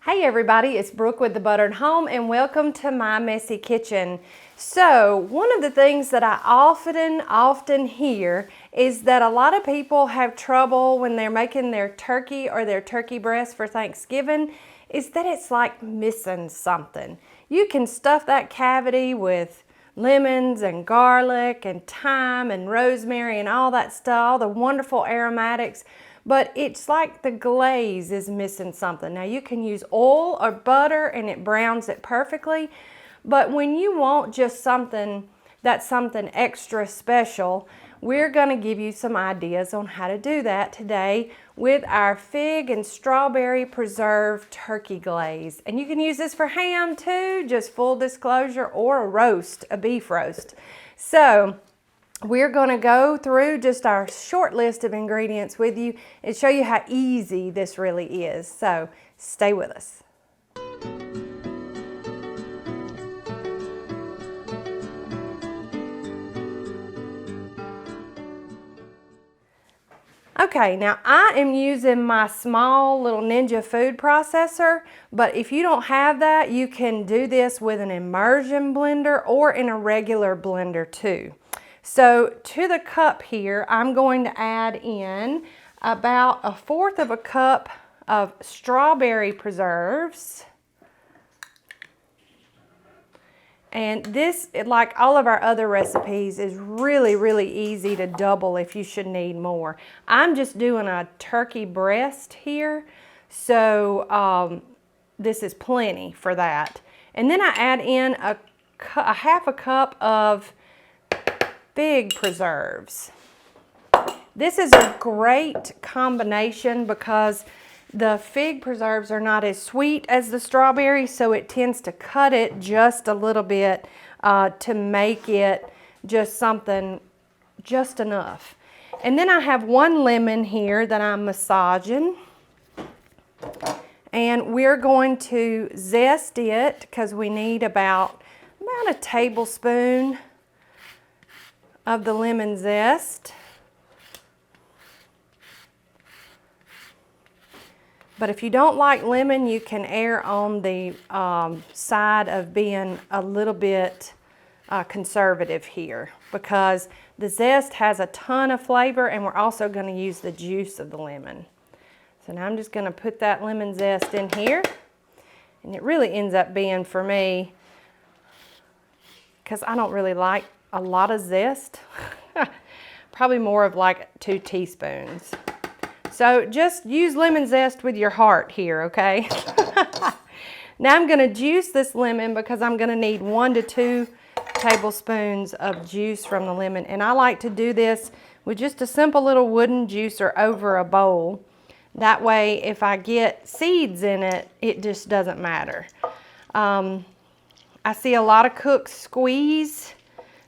Hey everybody, it's Brooke with The Buttered Home and welcome to my messy kitchen. So one of the things that I often hear is that a lot of people have trouble when they're making their turkey or their turkey breast for Thanksgiving is that it's like missing something. You can stuff that cavity with lemons and garlic and thyme and rosemary and all that stuff, all the wonderful aromatics. But it's like the glaze is missing something. Now you can use oil or butter and it browns it perfectly. But when you want just something that's something extra special, we're gonna give you some ideas on how to do that today with our fig and strawberry preserve turkey glaze. And you can use this for ham too, just full disclosure, or a roast, a beef roast. So we're going to go through just our short list of ingredients with you and show you how easy this really is. So stay with us. Okay, now I am using my small little Ninja food processor, but if you don't have that, you can do this with an immersion blender or in a regular blender too. So to the cup here, I'm going to add in about 1/4 cup of strawberry preserves. And this, like all of our other recipes, is really easy to double if you should need more. I'm just doing a turkey breast here, so this is plenty for that. And then I add in a 1/2 cup of Fig preserves. This is a great combination because the fig preserves are not as sweet as the strawberry, so it tends to cut it just a little bit to make it just something just enough. And then I have 1 lemon here that I'm massaging. And we're going to zest it because we need about a tablespoon of the lemon zest. But if you don't like lemon, you can err on the side of being a little bit conservative here because the zest has a ton of flavor and we're also going to use the juice of the lemon. So now I'm just going to put that lemon zest in here, and it really ends up being, for me, because I don't really like a lot of zest, probably more of like 2 teaspoons. So just use lemon zest with your heart here, okay? Now I'm gonna juice this lemon because I'm gonna need 1 to 2 tablespoons of juice from the lemon. And I like to do this with just a simple little wooden juicer over a bowl. That way, if I get seeds in it, it just doesn't matter. I see a lot of cooks squeeze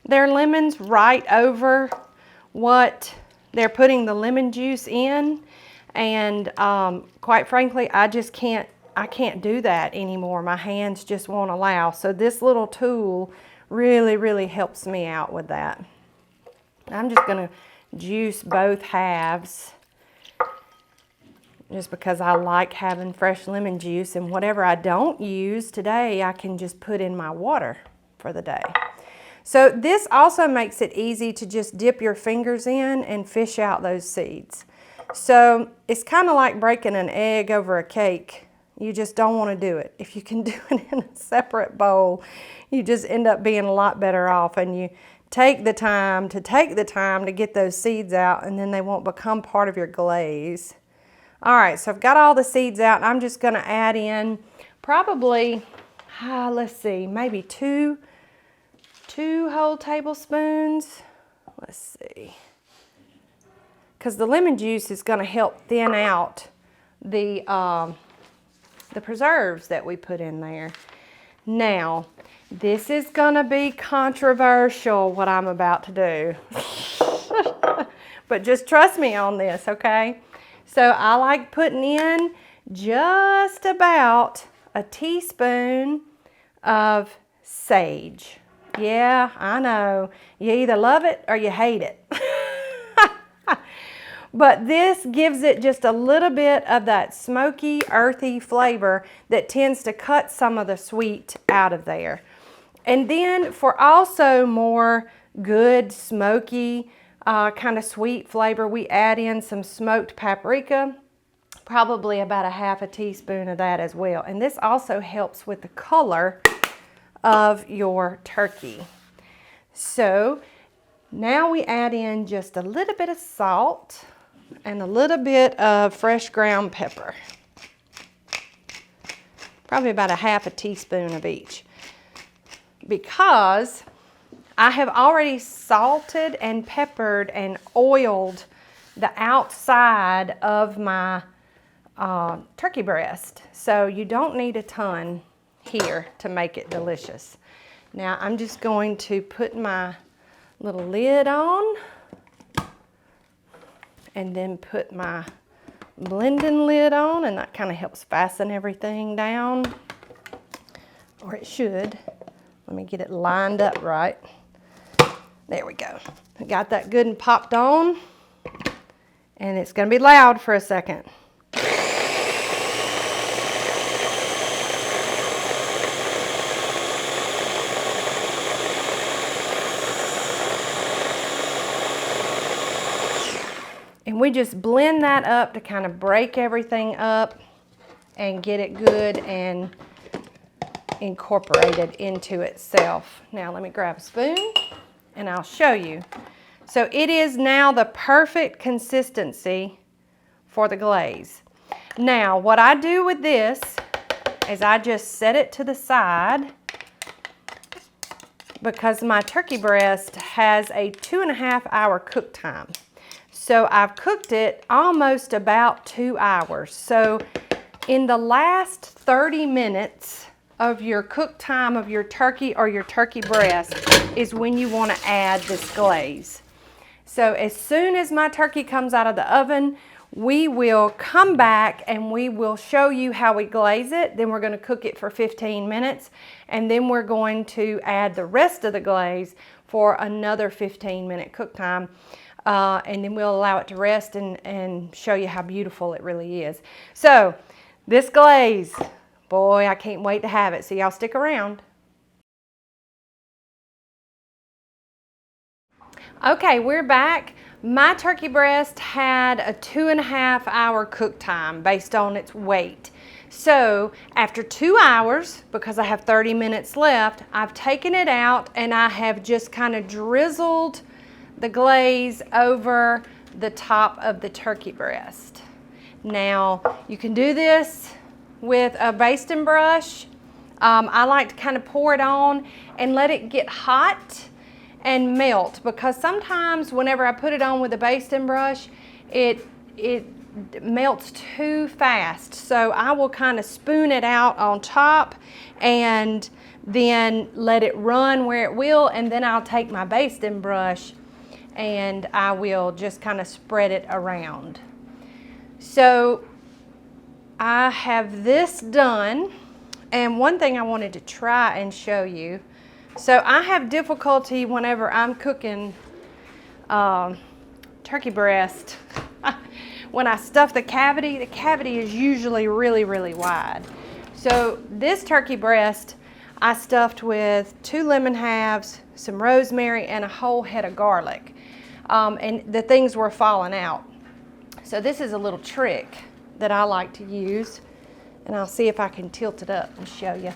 their lemons right over what they're putting the lemon juice in, and quite frankly, I can't do that anymore. My hands just won't allow. So this little tool really helps me out with that. I'm just gonna juice both halves just because I like having fresh lemon juice, and whatever I don't use today, I can just put in my water for the day. So this also makes it easy to just dip your fingers in and fish out those seeds. So it's kind of like breaking an egg over a cake. You just don't want to do it. If you can do it in a separate bowl, you just end up being a lot better off, and you take the time to get those seeds out, and then they won't become part of your glaze. All right, so I've got all the seeds out, and I'm just going to add in probably, let's see, maybe two whole tablespoons. Let's see. Because the lemon juice is going to help thin out the preserves that we put in there. Now, this is going to be controversial, what I'm about to do. But just trust me on this, okay? So I like putting in just about a teaspoon of sage. Yeah, I know. You either love it or you hate it. But this gives it just a little bit of that smoky, earthy flavor that tends to cut some of the sweet out of there. And then for also more good, smoky, kind of sweet flavor, we add in some smoked paprika, probably about a half a teaspoon of that as well. And this also helps with the color of your turkey. So now we add in just a little bit of salt and a little bit of fresh ground pepper. Probably about a half a teaspoon of each. Because I have already salted and peppered and oiled the outside of my turkey breast. So you don't need a ton here to make it delicious. Now I'm just going to put my little lid on and then put my blending lid on, and that kind of helps fasten everything down, or it should. Let me get it lined up right. There we go. I got that good and popped on, and it's going to be loud for a second. And we just blend that up to kind of break everything up and get it good and incorporated into itself. Now let me grab a spoon and I'll show you. So it is now the perfect consistency for the glaze. Now what I do with this is I just set it to the side because my turkey breast has a 2.5 hour cook time. So I've cooked it almost about 2 hours. So in the last 30 minutes of your cook time of your turkey or your turkey breast is when you want to add this glaze. So as soon as my turkey comes out of the oven, we will come back and we will show you how we glaze it. Then we're going to cook it for 15 minutes. And then we're going to add the rest of the glaze for another 15-minute cook time. And then we'll allow it to rest and show you how beautiful it really is. So this glaze, boy, I can't wait to have it. So y'all stick around. Okay, we're back. My turkey breast had a 2.5 hour cook time based on its weight. So after 2 hours, because I have 30 minutes left, I've taken it out and I have just kind of drizzled the glaze over the top of the turkey breast. Now you can do this with a basting brush. I like to kind of pour it on and let it get hot and melt, because sometimes whenever I put it on with a basting brush, it melts too fast. So I will kind of spoon it out on top and then let it run where it will, and then I'll take my basting brush and I will just kind of spread it around. So I have this done, and one thing I wanted to try and show you. So I have difficulty whenever I'm cooking turkey breast. When I stuff the cavity is usually really, really wide. So this turkey breast I stuffed with 2 lemon halves, some rosemary, and a whole head of garlic. And the things were falling out. So this is a little trick that I like to use, and I'll see if I can tilt it up and show you.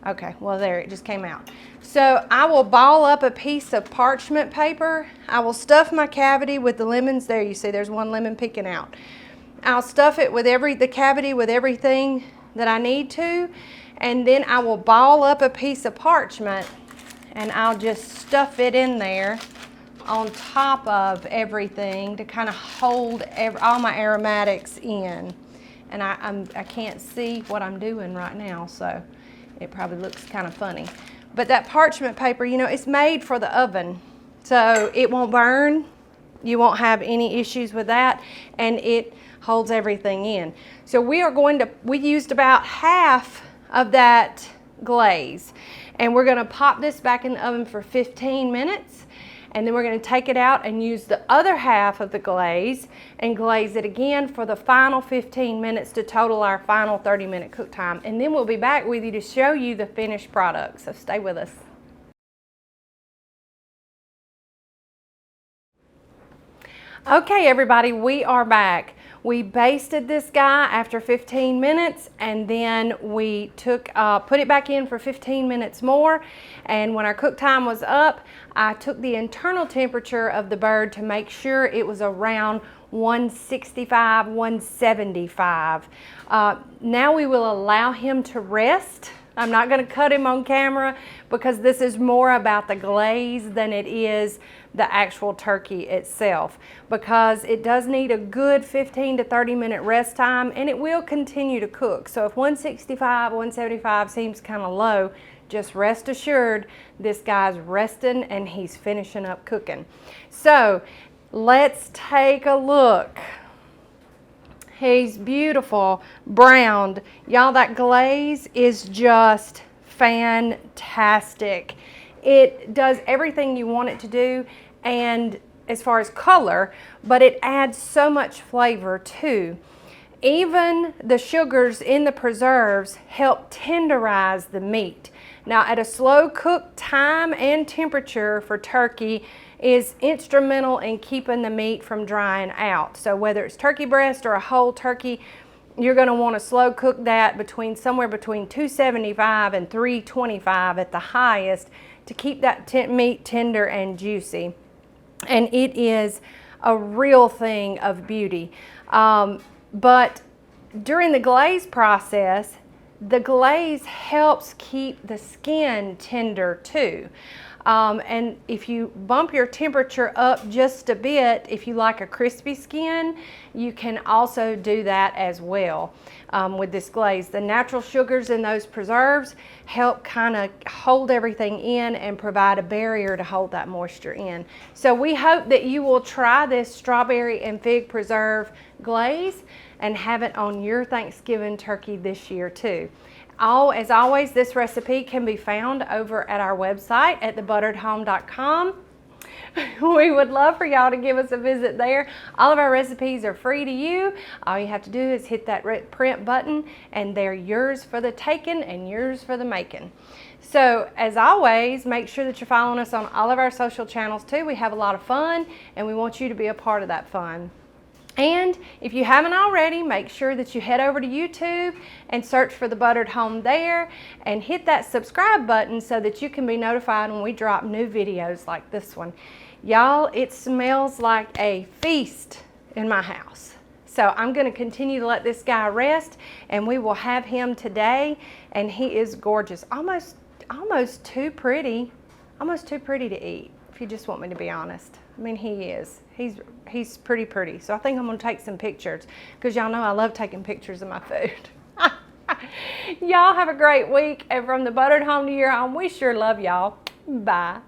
Okay, well there, it just came out. So I will ball up a piece of parchment paper. I will stuff my cavity with the lemons. There, you see there's 1 lemon peeking out. I'll stuff it with the cavity with everything that I need to, and then I will ball up a piece of parchment and I'll just stuff it in there on top of everything to kind of hold all my aromatics in. And I can't see what I'm doing right now, so it probably looks kind of funny. But that parchment paper, you know, it's made for the oven, so it won't burn. You won't have any issues with that, and it holds everything in. So we used about half of that glaze, and we're gonna pop this back in the oven for 15 minutes. And then we're going to take it out and use the other half of the glaze and glaze it again for the final 15 minutes to total our final 30-minute cook time. And then we'll be back with you to show you the finished product. So stay with us. Okay, everybody, we are back. We basted this guy after 15 minutes, and then we put it back in for 15 minutes more. And when our cook time was up, I took the internal temperature of the bird to make sure it was around 165, 175. Now we will allow him to rest. I'm not going to cut him on camera because this is more about the glaze than it is the actual turkey itself, because it does need a good 15 to 30 minute rest time, and it will continue to cook. So if 165, 175 seems kind of low, just rest assured this guy's resting and he's finishing up cooking. So let's take a look. He's beautiful, browned. Y'all, that glaze is just fantastic. It does everything you want it to do, and as far as color, but it adds so much flavor too. Even the sugars in the preserves help tenderize the meat. Now, at a slow cook time and temperature for turkey is instrumental in keeping the meat from drying out. So whether it's turkey breast or a whole turkey, you're going to want to slow cook that somewhere between 275 and 325 at the highest to keep that meat tender and juicy. And it is a real thing of beauty. But during the glaze process, the glaze helps keep the skin tender too. And if you bump your temperature up just a bit, if you like a crispy skin, you can also do that as well with this glaze. The natural sugars in those preserves help kind of hold everything in and provide a barrier to hold that moisture in. So we hope that you will try this strawberry and fig preserve glaze and have it on your Thanksgiving turkey this year too. As always, this recipe can be found over at our website at thebutteredhome.com. We would love for y'all to give us a visit there. All of our recipes are free to you. All you have to do is hit that red print button and they're yours for the taking and yours for the making. So as always, make sure that you're following us on all of our social channels too. We have a lot of fun and we want you to be a part of that fun. And if you haven't already, make sure that you head over to YouTube and search for The Buttered Home there and hit that subscribe button so that you can be notified when we drop new videos like this one. Y'all, it smells like a feast in my house. So I'm going to continue to let this guy rest, and we will have him today, and he is gorgeous. Almost too pretty to eat, if you just want me to be honest. I mean, he is. He's pretty. So I think I'm going to take some pictures because y'all know I love taking pictures of my food. Y'all have a great week. And from the Buttered Home to your home, we sure love y'all. Bye.